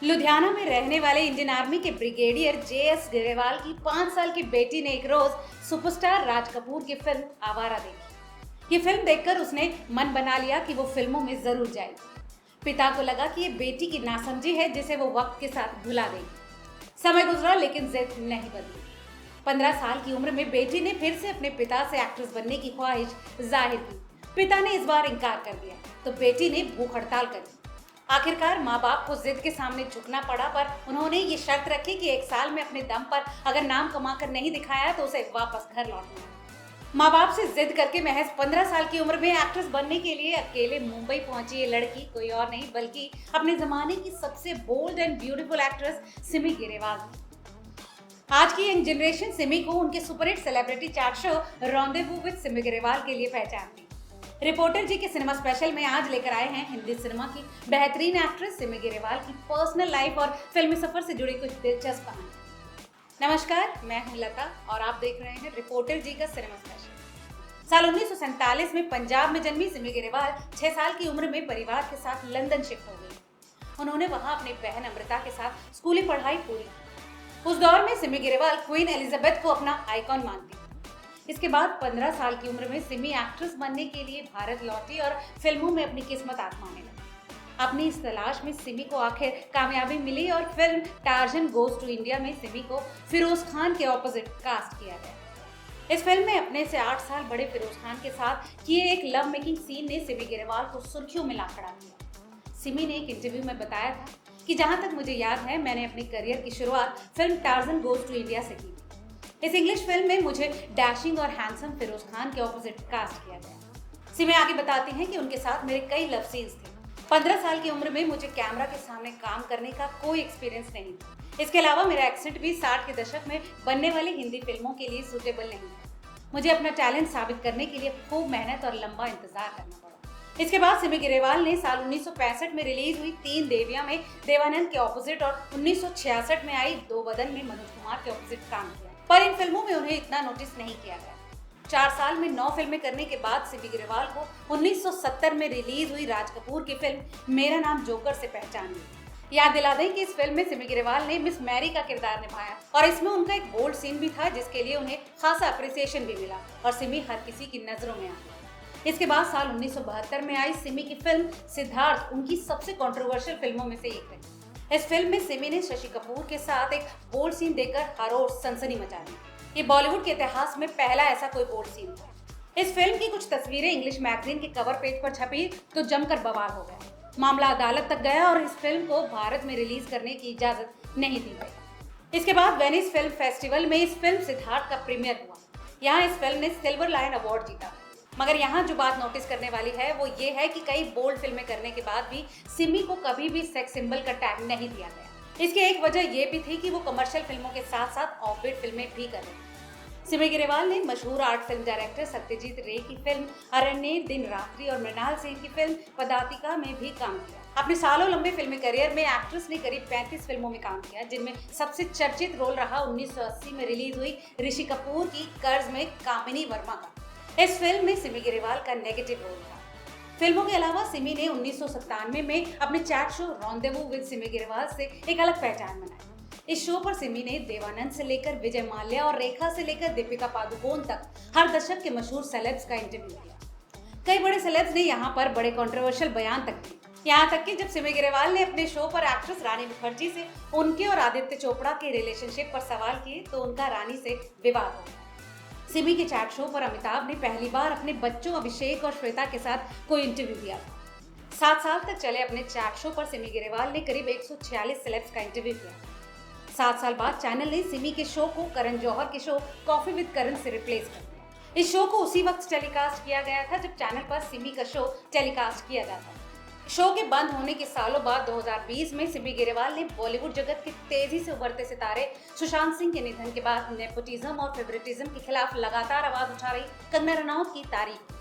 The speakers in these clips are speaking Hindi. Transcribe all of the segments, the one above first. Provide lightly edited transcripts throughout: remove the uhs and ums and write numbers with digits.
लुधियाना में रहने वाले इंडियन आर्मी के ब्रिगेडियर जेएस ग्रेवाल की 5 साल की बेटी ने एक रोज सुपरस्टार राज कपूर की फिल्म आवारा देखी। ये फिल्म देखकर उसने मन बना लिया कि वो फिल्मों में जरूर जाएगी। पिता को लगा कि ये बेटी की नासमझी है जिसे वो वक्त के साथ भुला देगी। समय गुजरा लेकिन जिद नहीं बदली। 15 साल की उम्र में बेटी ने फिर से अपने पिता से एक्ट्रेस बनने की ख्वाहिश जाहिर की। पिता ने इस बार इनकार कर दिया तो बेटी ने भूख हड़ताल कर दी। आखिरकार माँ बाप को जिद के सामने झुकना पड़ा, पर उन्होंने ये शर्त रखी कि 1 साल में अपने दम पर अगर नाम कमाकर नहीं दिखाया तो उसे वापस घर लौटना है। माँ बाप से जिद करके महज 15 साल की उम्र में एक्ट्रेस बनने के लिए अकेले मुंबई पहुंची ये लड़की कोई और नहीं बल्कि अपने जमाने की सबसे bold and beautiful actress Simi Grewal थी। आज की यंग जनरेशन सिमी को उनके superhit celebrity chat show rendezvous with Simi Grewal के लिए पहचानती। रिपोर्टर जी के सिनेमा स्पेशल में आज लेकर आए हैं हिंदी सिनेमा की बेहतरीन एक्ट्रेस सिमी ग्रेवाल की पर्सनल लाइफ और फिल्मी सफर से जुड़ी कुछ दिलचस्प कहानी। नमस्कार, मैं हूं लता और आप देख रहे हैं रिपोर्टर जी का सिनेमा स्पेशल। साल 1947 में पंजाब में जन्मी सिमी ग्रेवाल 6 साल की उम्र में परिवार के साथ लंदन शिफ्ट हो गई। उन्होंने वहां अपनी बहन अमृता के साथ स्कूली पढ़ाई पूरी की। उस दौर में सिमी ग्रेवाल क्वीन एलिजाबेथ को अपना आइकॉन मानती। इसके बाद 15 साल की उम्र में सिमी एक्ट्रेस बनने के लिए भारत लौटी और फिल्मों में अपनी किस्मत आजमाने लगी। अपनी इस तलाश में सिमी को आखिर कामयाबी मिली और film Tarzan goes to India में सिमी को फिरोज खान के ऑपोजिट कास्ट किया गया। इस फिल्म में अपने से 8 साल बड़े फिरोज खान के साथ किए एक लव मेकिंग सीन ने सिमी ग्रेवाल को सुर्खियों में ला खड़ा किया। सिमी ने एक इंटरव्यू में बताया था कि जहां तक मुझे याद है मैंने अपने करियर की शुरुआत film Tarzan goes to India से की। इस इंग्लिश फिल्म में मुझे डैशिंग और हैंडसम फिरोज खान के ऑपोजिट कास्ट किया गया। सिमी आगे बताती हैं कि उनके साथ मेरे कई लव सीन्स थे। 15 साल की उम्र में मुझे कैमरा के सामने काम करने का कोई एक्सपीरियंस नहीं था। इसके अलावा मेरा एक्सेंट भी 60 के दशक में बनने वाली हिंदी फिल्मों के लिए सूटेबल नहीं था। मुझे अपना टैलेंट साबित करने के लिए खूब मेहनत और लंबा इंतजार करना पड़ा। इसके बाद सिमी ग्रेवाल ने साल 1965 में रिलीज हुई 3 देवियां में देवानंद के ऑपोजिट और 1966 में आई 2 बदन में मनोज कुमार के ऑपोजिट काम किया, पर इन फिल्मों में उन्हें इतना नोटिस नहीं किया गया। 4 साल में 9 फिल्में करने के बाद सिमी ग्रेवाल को 1970 में रिलीज हुई राज कपूर की फिल्म मेरा नाम जोकर से पहचान मिली। याद दिला दें कि इस फिल्म में सिमी ग्रेवाल ने मिस मैरी का किरदार निभाया और इसमें उनका एक बोल्ड सीन भी था जिसके लिए उन्हें खासा अप्रिसिएशन भी मिला और सिमी हर किसी की नजरों में आ गई। इसके बाद साल 1972 में आई सिमी की फिल्म सिद्धार्थ उनकी सबसे कंट्रोवर्शियल फिल्मों में से एक रही। इस फिल्म में सिमी ने शशि कपूर के साथ एक बोल्ड सीन देकर हर ओर सनसनी मचा दी। ये बॉलीवुड के इतिहास में पहला ऐसा कोई बोल्ड सीन था। इस फिल्म की कुछ तस्वीरें इंग्लिश मैगजीन के कवर पेज पर छपी तो जमकर बवाल हो गया। मामला अदालत तक गया और इस फिल्म को भारत में रिलीज करने की इजाजत नहीं दी गई। इसके बाद वेनिस फिल्म फेस्टिवल में इस फिल्म सिद्धार्थ का प्रीमियर हुआ। यहाँ इस फिल्म ने सिल्वर लायन अवार्ड जीता। मगर यहाँ जो बात नोटिस करने वाली है वो ये है कि कई बोल्ड फिल्में करने के बाद भी सिमी को कभी भी सेक्स सिंबल का टैग नहीं दिया गया। इसकी एक वजह ये भी थी कि वो कमर्शियल फिल्मों के साथ साथ ऑफबीट फिल्में भी कर रही। सिमी ग्रेवाल ने मशहूर आर्ट फिल्म डायरेक्टर सत्यजीत रे की फिल्म अरण्य दिन रात्रि और मृणाल सेन की फिल्म पदातिका में भी काम किया। अपने सालों लंबे फिल्मी करियर में एक्ट्रेस ने करीब 35 फिल्मों में काम किया, जिनमें सबसे चर्चित रोल रहा 1980 में रिलीज हुई ऋषि कपूर की कर्ज में कामिनी वर्मा का। इस फिल्म में सिमी ग्रेवाल का नेगेटिव रोल था। फिल्मों के अलावा सिमी ने 1997 में अपने chat show rendezvous with Simi Grewal से एक अलग पहचान बनाई। इस शो पर सिमी ने देवानंद से लेकर विजय माल्या और रेखा से लेकर दीपिका पादुकोण तक हर दशक के मशहूर सेलेब्स का इंटरव्यू किया। कई बड़े सेलेब्स ने यहाँ पर बड़े कंट्रोवर्शियल बयान तक दिए। यहाँ तक कि जब सिमी ग्रेवाल ने अपने शो पर एक्ट्रेस रानी मुखर्जी से उनके और आदित्य चोपड़ा के रिलेशनशिप पर सवाल किए तो उनका रानी से विवाद हो गया। सिमी के चैट शो पर अमिताभ ने पहली बार अपने बच्चों अभिषेक और श्वेता के साथ कोई इंटरव्यू दिया था। 7 साल तक चले अपने चैट शो पर सिमी ग्रेवाल ने करीब 146 सेलेब्स का इंटरव्यू किया। 7 साल बाद चैनल ने सिमी के शो को करण जौहर के शो कॉफी विद करण से रिप्लेस कर दिया। इस शो को उसी वक्त टेलीकास्ट किया गया था जब चैनल पर सिमी का शो टेलीकास्ट किया जाता था। शो के बंद होने के सालों बाद 2020 में सिमी ग्रेवाल ने बॉलीवुड जगत के तेजी से उभरते सितारे सुशांत सिंह के निधन के बाद नेपोटिज्म और फेवरेटिज्म के खिलाफ लगातार आवाज उठा रही कंगना रनौत की तारीफ की।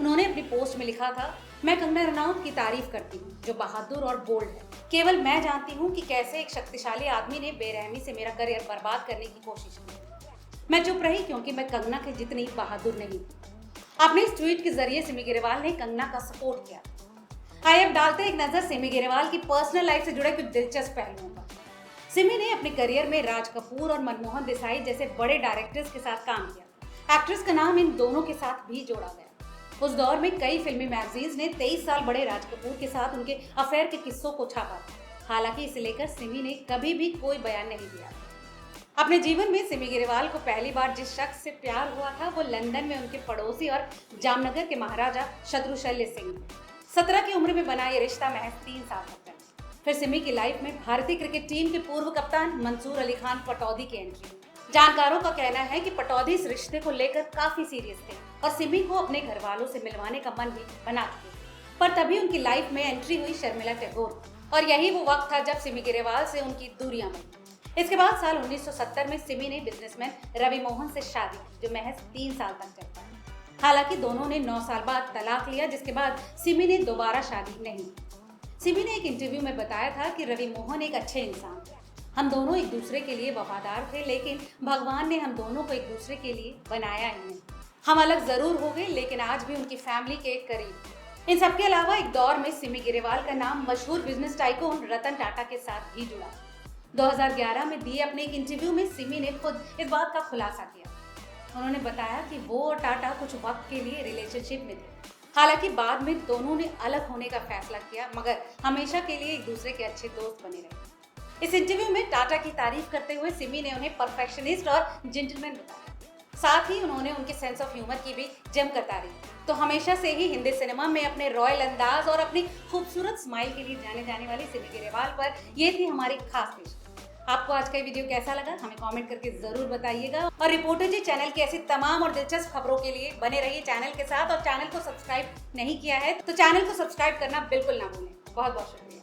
उन्होंने अपनी पोस्ट में लिखा था, मैं कंगना रनौत की तारीफ करती हूँ जो बहादुर और बोल्ड है। केवल मैं जानती हूँ कि कैसे एक शक्तिशाली आदमी ने बेरहमी से मेरा करियर बर्बाद करने की कोशिश की। मैं चुप रही क्योंकि मैं कंगना के जितनी बहादुर नहीं थी। अपने इस ट्वीट के जरिए सिमी ग्रेवाल ने कंगना का सपोर्ट किया। आइए अब डालते हैं एक नजर सिमी ग्रेवाल की पर्सनल लाइफ से जुड़े कुछ दिलचस्प पहलुओं पर। सिमी ने अपने करियर में राज कपूर और मनमोहन देसाई जैसे बड़े डायरेक्टर्स के साथ काम किया। एक्ट्रेस का नाम इन दोनों के साथ भी जोड़ा गया। उस दौर में कई फिल्मी मैगजीन्स ने 23 साल बड़े राज कपूर के साथ उनके अफेयर के किस्सों को छापा। हालांकि इसे लेकर सिमी ने कभी भी कोई बयान नहीं दिया। अपने जीवन में सिमी ग्रेवाल को पहली बार जिस शख्स से प्यार हुआ था वो लंदन में उनके पड़ोसी और जामनगर के महाराजा शत्रुशल्य सिंह। 17 की उम्र में बना ये रिश्ता महज 3 साल तक चला। फिर सिमी की लाइफ में भारतीय क्रिकेट टीम के पूर्व कप्तान मंसूर अली खान पटौदी की एंट्री। जानकारों का कहना है कि पटौदी इस रिश्ते को लेकर काफी सीरियस थे और सिमी को अपने घर वालों से मिलवाने का मन भी बना चुके। पर तभी उनकी लाइफ में एंट्री हुई शर्मिला टैगोर और यही वो वक्त था जब सिमी ग्रेवाल से उनकी दूरियां बनी। इसके बाद साल 1970 में सिमी ने बिजनेसमैन रवि मोहन से शादी की, जो महज 3 साल तक चल पाई। हालांकि दोनों ने 9 साल बाद तलाक लिया, जिसके बाद सिमी ने दोबारा शादी नहीं की। सिमी ने एक इंटरव्यू में बताया था कि रवि मोहन एक अच्छे इंसान थे। हम दोनों एक दूसरे के लिए वफादार थे, लेकिन भगवान ने हम दोनों को एक दूसरे के लिए बनाया ही नहीं। हम अलग जरूर हो गए, लेकिन आज भी उनकी फैमिली के करीब। इन सबके अलावा एक दौर में सिमी ग्रेवाल का नाम मशहूर बिजनेस टाइकून रतन टाटा के साथ भी जुड़ा। 2011 में दिए अपने एक इंटरव्यू में सिमी ने खुद इस बात का खुलासा किया। उन्होंने बताया कि वो और टाटा कुछ वक्त के लिए रिलेशनशिप में थे। हालांकि बाद में दोनों ने अलग होने का फैसला किया, मगर हमेशा के लिए एक दूसरे के अच्छे दोस्त बने रहे। इस इंटरव्यू में टाटा की तारीफ करते हुए सिमी ने उन्हें परफेक्शनिस्ट और जेंटलमैन बताया। साथ ही उन्होंने उनके सेंस ऑफ ह्यूमर की भी जमकर तारीफ। तो हमेशा से ही हिंदी सिनेमा में अपने रॉयल अंदाज और अपनी खूबसूरत स्माइल के लिए जाने जाने वाली सिमी ग्रेवाल पर ये थी हमारी खास पेश। आपको आज का वीडियो कैसा लगा हमें कमेंट करके जरूर बताइएगा और रिपोर्टर जी चैनल की ऐसी तमाम और दिलचस्प खबरों के लिए बने रहिए चैनल के साथ। और चैनल को सब्सक्राइब नहीं किया है तो चैनल को सब्सक्राइब करना बिल्कुल ना भूलें। बहुत बहुत शुक्रिया।